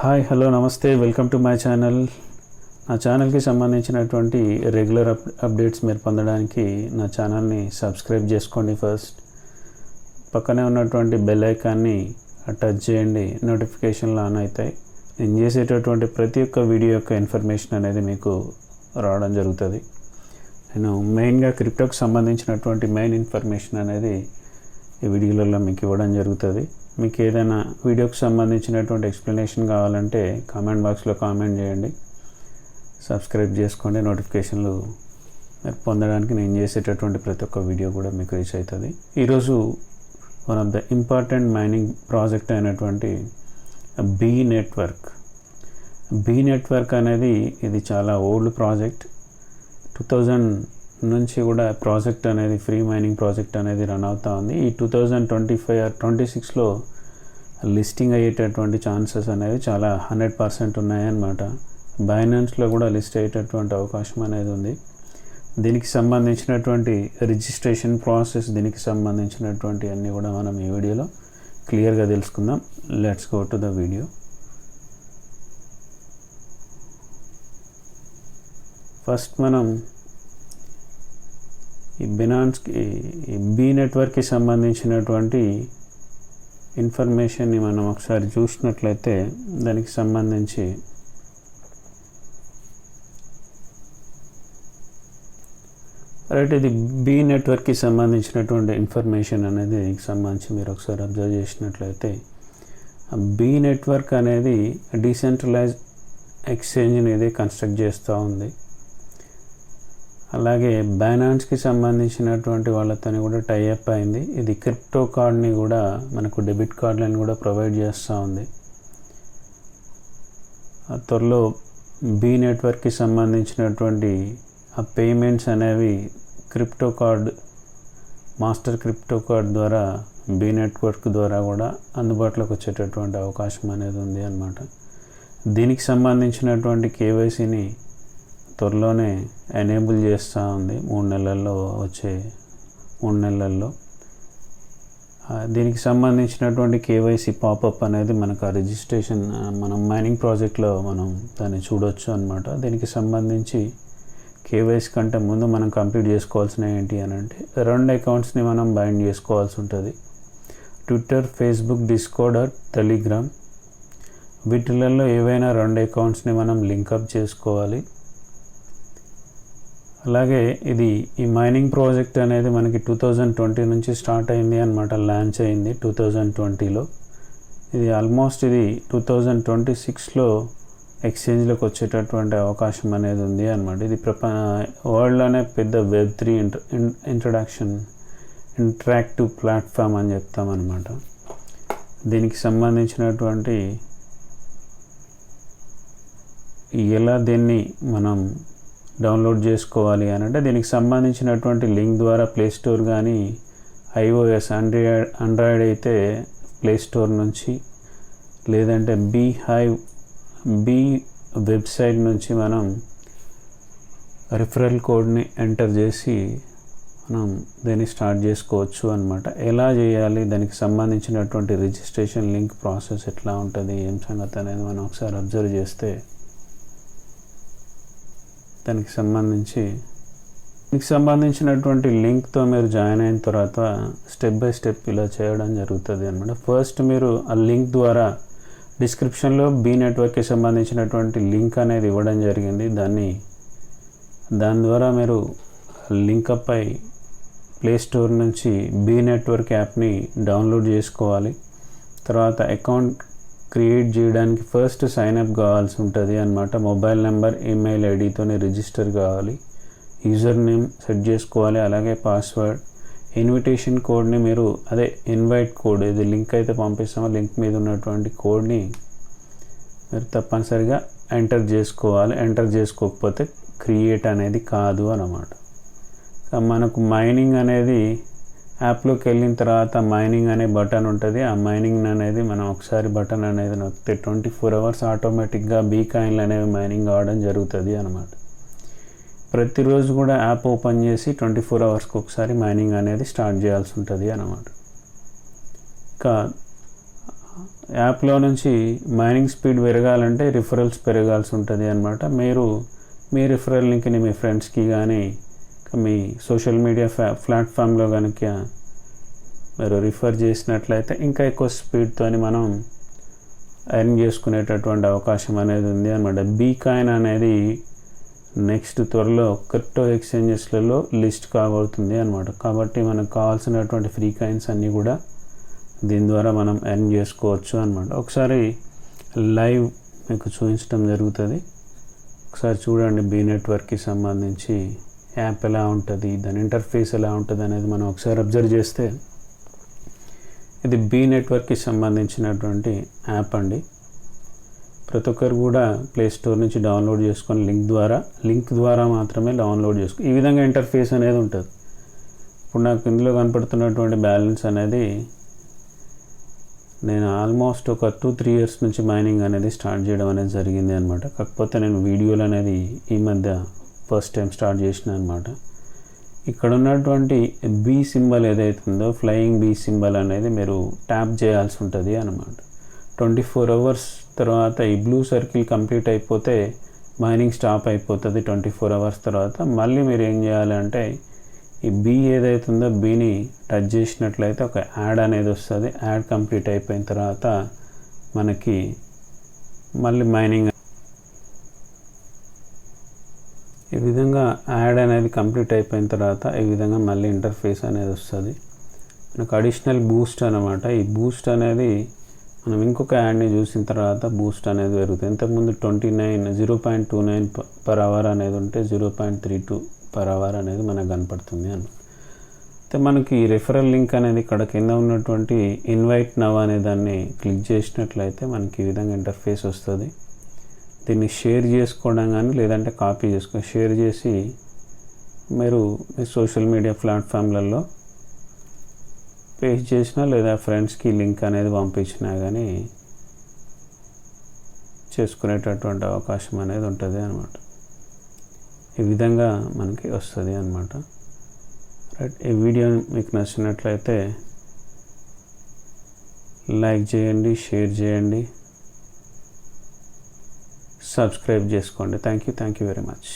Hi hello నమస్తే welcome to my channel. నా ఛానల్కి సంబంధించినటువంటి రెగ్యులర్ అప్డేట్స్ మీరు పొందడానికి నా ఛానల్ని సబ్స్క్రైబ్ చేసుకోండి. ఫస్ట్ పక్కనే ఉన్నటువంటి బెల్ ఐకాన్ని టచ్ చేయండి, నోటిఫికేషన్లు ఆన్ అవుతాయి. నేను చేసేటటువంటి ప్రతి ఒక్క వీడియో యొక్క ఇన్ఫర్మేషన్ అనేది మీకు రావడం జరుగుతుంది. నేను మెయిన్గా క్రిప్టోకి సంబంధించినటువంటి మెయిన్ ఇన్ఫర్మేషన్ అనేది ఈ వీడియోలలో మీకు ఇవ్వడం జరుగుతుంది. మీకు ఏదైనా వీడియోకి సంబంధించినటువంటి ఎక్స్ప్లెనేషన్ కావాలంటే కామెంట్ బాక్స్లో కామెంట్ చేయండి, సబ్స్క్రైబ్ చేసుకోండి. నోటిఫికేషన్లు మీరు పొందడానికి నేను చేసేటటువంటి ప్రతి ఒక్క వీడియో కూడా మీకు రీచ్ అవుతుంది. ఈరోజు one of the important mining project అయినటువంటి బీ నెట్వర్క్ అనేది ఇది చాలా ఓల్డ్ ప్రాజెక్ట్. 2000 నుంచి కూడా ప్రాజెక్ట్ అనేది ఫ్రీ మైనింగ్ ప్రాజెక్ట్ అనేది రన్ అవుతూ ఉంది. ఈ 2025 or 26లో లిస్టింగ్ అయ్యేటటువంటి ఛాన్సెస్ అనేవి చాలా 100% ఉన్నాయన్నమాట. బైనాన్స్లో కూడా లిస్ట్ అయ్యేటటువంటి అవకాశం అనేది ఉంది. దీనికి సంబంధించినటువంటి రిజిస్ట్రేషన్ ప్రాసెస్, దీనికి సంబంధించినటువంటి అన్నీ కూడా మనం ఈ వీడియోలో క్లియర్గా తెలుసుకుందాం. Let's go to the video. First మనం ఈ బీ నెట్వర్క్కి సంబంధించినటువంటి ఇన్ఫర్మేషన్ని మనం ఒకసారి చూసినట్లయితే దానికి సంబంధించి ఇది బీ నెట్వర్క్కి సంబంధించినటువంటి ఇన్ఫర్మేషన్ అనేది దీనికి సంబంధించి మీరు ఒకసారి అబ్జర్వ్ చేసినట్లయితే బీ నెట్వర్క్ అనేది డీసెంట్రలైజ్ ఎక్స్చేంజ్ని ఇది కన్స్ట్రక్ట్ చేస్తూ ఉంది. అలాగే బైనాన్స్కి సంబంధించినటువంటి వాళ్ళతో కూడా టైఅప్ అయింది. ఇది క్రిప్టో కార్డ్ని కూడా మనకు డెబిట్ కార్డులను కూడా ప్రొవైడ్ చేస్తూ ఉంది. త్వరలో బీ నెట్వర్క్కి సంబంధించినటువంటి ఆ పేమెంట్స్ అనేవి మాస్టర్ క్రిప్టో కార్డ్ ద్వారా బీ నెట్వర్క్ ద్వారా కూడా అందుబాటులోకి వచ్చేటటువంటి అవకాశం అనేది ఉంది అన్నమాట. దీనికి సంబంధించినటువంటి కేవైసీని త్వరలోనే ఎనేబుల్ చేస్తూ ఉంది. 3 నెలల్లో దీనికి సంబంధించినటువంటి కేవైసీ పాపప్ అనేది మనకు ఆ రిజిస్ట్రేషన్ మనం మైనింగ్ ప్రాజెక్ట్లో మనం దాన్ని చూడొచ్చు అన్నమాట. దీనికి సంబంధించి కేవైసీ కంటే ముందు మనం కంప్లీట్ చేసుకోవాల్సిన ఏంటి అని అంటే 2 అకౌంట్స్ని మనం బైండ్ చేసుకోవాల్సి ఉంటుంది. Twitter, Facebook, Discord or Telegram వీటిలలో ఏవైనా 2 అకౌంట్స్ని మనం లింకప్ చేసుకోవాలి. అలాగే ఈ మైనింగ్ ప్రాజెక్ట్ అనేది మనకి 2020 నుంచి స్టార్ట్ అయింది అన్నమాట. లాంచ్ అయింది 2020లో. ఇది ఆల్మోస్ట్ 2026లో ఎక్స్చేంజ్లోకి వచ్చేటటువంటి అవకాశం అనేది ఉంది అన్నమాట. ఇది వరల్డ్లోనే పెద్ద Web3 ఇంటరాక్టివ్ ప్లాట్ఫామ్ అని చెప్తామన్నమాట. దీనికి సంబంధించినటువంటి ఎలా దీన్ని మనం డౌన్లోడ్ చేసుకోవాలి అని అంటే దీనికి సంబంధించినటువంటి లింక్ ద్వారా ప్లే స్టోర్ కానీ iOS ఆండ్రాయిడ్ అయితే ప్లే స్టోర్ నుంచి, లేదంటే బీ వెబ్సైట్ నుంచి మనం రిఫరల్ కోడ్ని ఎంటర్ చేసి మనం దీన్ని స్టార్ట్ చేసుకోవచ్చు అన్నమాట. ఎలా చేయాలి, దానికి సంబంధించినటువంటి రిజిస్ట్రేషన్ లింక్ ప్రాసెస్ ఎట్లా ఉంటుంది, ఏం సంగతి అనేది మనం ఒకసారి అబ్జర్వ్ చేస్తే దానికి సంబంధించినటువంటి లింక్తో మీరు జాయిన్ అయిన తర్వాత స్టెప్ బై స్టెప్ ఇలా చేయడం జరుగుతుంది అన్నమాట. ఫస్ట్ మీరు ఆ లింక్ ద్వారా డిస్క్రిప్షన్లో బీ నెట్వర్క్కి సంబంధించినటువంటి లింక్ అనేది ఇవ్వడం జరిగింది. దాని ద్వారా మీరు లింకప్ అయి ప్లే స్టోర్ నుంచి బీ నెట్వర్క్ యాప్ని డౌన్లోడ్ చేసుకోవాలి. తర్వాత అకౌంట్ క్రియేట్ చేయడానికి ఫస్ట్ సైన్అప్ కావాల్సి ఉంటుంది అన్నమాట. మొబైల్ నెంబర్, ఈమెయిల్ ఐడితో రిజిస్టర్ కావాలి. యూజర్ నేమ్ సెట్ చేసుకోవాలి, అలాగే పాస్వర్డ్. ఇన్విటేషన్ కోడ్ని మీరు ఇన్వైట్ కోడ్, ఇది లింక్ అయితే పంపిస్తామో లింక్ మీద ఉన్నటువంటి కోడ్ని మీరు తప్పనిసరిగా ఎంటర్ చేసుకోవాలి. ఎంటర్ చేసుకోకపోతే క్రియేట్ అనేది కాదు అన్నమాట. మనకు మైనింగ్ అనేది యాప్లోకి వెళ్ళిన తర్వాత మైనింగ్ అనే బటన్ ఉంటుంది. ఆ మైనింగ్ అనేది మనం ఒకసారి బటన్ అనేది నొక్కితే 24 hours ఆటోమేటిక్గా బీ కాయిన్లు అనేవి మైనింగ్ కావడం జరుగుతుంది అన్నమాట. ప్రతిరోజు కూడా యాప్ ఓపెన్ చేసి 24 hours ఒకసారి మైనింగ్ అనేది స్టార్ట్ చేయాల్సి ఉంటుంది అన్నమాట. ఇంకా యాప్లో నుంచి మైనింగ్ స్పీడ్ పెరగాలంటే రిఫరల్స్ పెరగాల్సి ఉంటుంది అనమాట. మీరు మీ రిఫరల్ లింక్ని మీ ఫ్రెండ్స్కి కానీ మీ సోషల్ మీడియా ప్లాట్ఫామ్లో కనుక మీరు రిఫర్ చేసినట్లయితే ఇంకా ఎక్కువ స్పీడ్తో మనం ఎర్న్ చేసుకునేటటువంటి అవకాశం అనేది ఉంది అనమాట. బీకాయిన్ అనేది నెక్స్ట్ త్వరలో క్రిప్టో ఎక్స్చేంజెస్లలో లిస్ట్ కాబోతుంది అనమాట. కాబట్టి మనకు కావాల్సినటువంటి ఫ్రీ కాయిన్స్ అన్నీ కూడా దీని ద్వారా మనం ఎర్న్ చేసుకోవచ్చు అనమాట. ఒకసారి లైవ్ మీకు చూపించడం జరుగుతుంది. ఒకసారి చూడండి బీ నెట్వర్క్కి సంబంధించి యాప్ ఎలా ఉంటుంది, దాని ఇంటర్ఫేస్ ఎలా ఉంటుంది అనేది మనం ఒకసారి అబ్జర్వ్ చేస్తే ఇది బీ నెట్వర్క్కి సంబంధించినటువంటి యాప్ అండి. ప్రతి ఒక్కరు కూడా ప్లే స్టోర్ నుంచి డౌన్లోడ్ చేసుకొని లింక్ ద్వారా మాత్రమే డౌన్లోడ్ చేసుకో. ఈ విధంగా ఇంటర్ఫేస్ అనేది ఉంటుంది. ఇప్పుడు నాకు ఇందులో కనపడుతున్నటువంటి బ్యాలెన్స్ అనేది నేను ఆల్మోస్ట్ ఒక 2-3 ఇయర్స్ నుంచి మైనింగ్ అనేది స్టార్ట్ చేయడం అనేది జరిగింది అనమాట. కాకపోతే నేను వీడియోలు అనేది ఈ మధ్య ఫస్ట్ టైం స్టార్ట్ చేసిన అనమాట. ఇక్కడ ఉన్నటువంటి బీ సింబల్ ఏదైతుందో ఫ్లయింగ్ బీ సింబల్ అనేది మీరు ట్యాప్ చేయాల్సి ఉంటుంది అనమాట. 24 అవర్స్ తర్వాత ఈ బ్లూ సర్కిల్ కంప్లీట్ అయిపోతే మైనింగ్ స్టాప్ అయిపోతుంది. 24 అవర్స్ తర్వాత మళ్ళీ మీరు ఏం చేయాలంటే ఈ బీ ఏదైతుందో బీని టచ్ చేసినట్లయితే ఒక యాడ్ అనేది వస్తుంది. యాడ్ కంప్లీట్ అయిపోయిన తర్వాత మనకి మళ్ళీ మైనింగ్ ఈ విధంగా యాడ్ అనేది కంప్లీట్ అయిపోయిన తర్వాత ఈ విధంగా మళ్ళీ ఇంటర్ఫేస్ అనేది వస్తుంది. మనకు అడిషనల్ బూస్ట్ అనమాట. ఈ బూస్ట్ అనేది మనం ఇంకొక యాడ్ని చూసిన తర్వాత బూస్ట్ అనేది పెరుగుతుంది. ఇంతకుముందు 0.29 per hour అనేది ఉంటే 0.32 per hour అనేది మనకు కనపడుతుంది అన్నమాట. అయితే మనకి రెఫరల్ లింక్ అనేది ఇక్కడ కింద ఉన్నటువంటి ఇన్వైట్ నవ్ అనే దాన్ని క్లిక్ చేసినట్లయితే మనకి ఈ విధంగా ఇంటర్ఫేస్ వస్తుంది. దీన్ని షేర్ చేసుకోవడం కానీ లేదంటే కాపీ చేసుకొని షేర్ చేసి మీరు మీ సోషల్ మీడియా ప్లాట్ఫామ్లలో పేస్ట్ చేసినా లేదా ఫ్రెండ్స్కి లింక్ అనేది పంపించినా కానీ చేసుకునేటటువంటి అవకాశం అనేది ఉంటుంది అన్నమాట. ఈ విధంగా మనకి వస్తుంది అన్నమాట. రైట్, ఈ వీడియో మీకు నచ్చినట్లయితే లైక్ చేయండి, షేర్ చేయండి, సబ్స్క్రైబ్ చేసుకోండి. Thank you very much.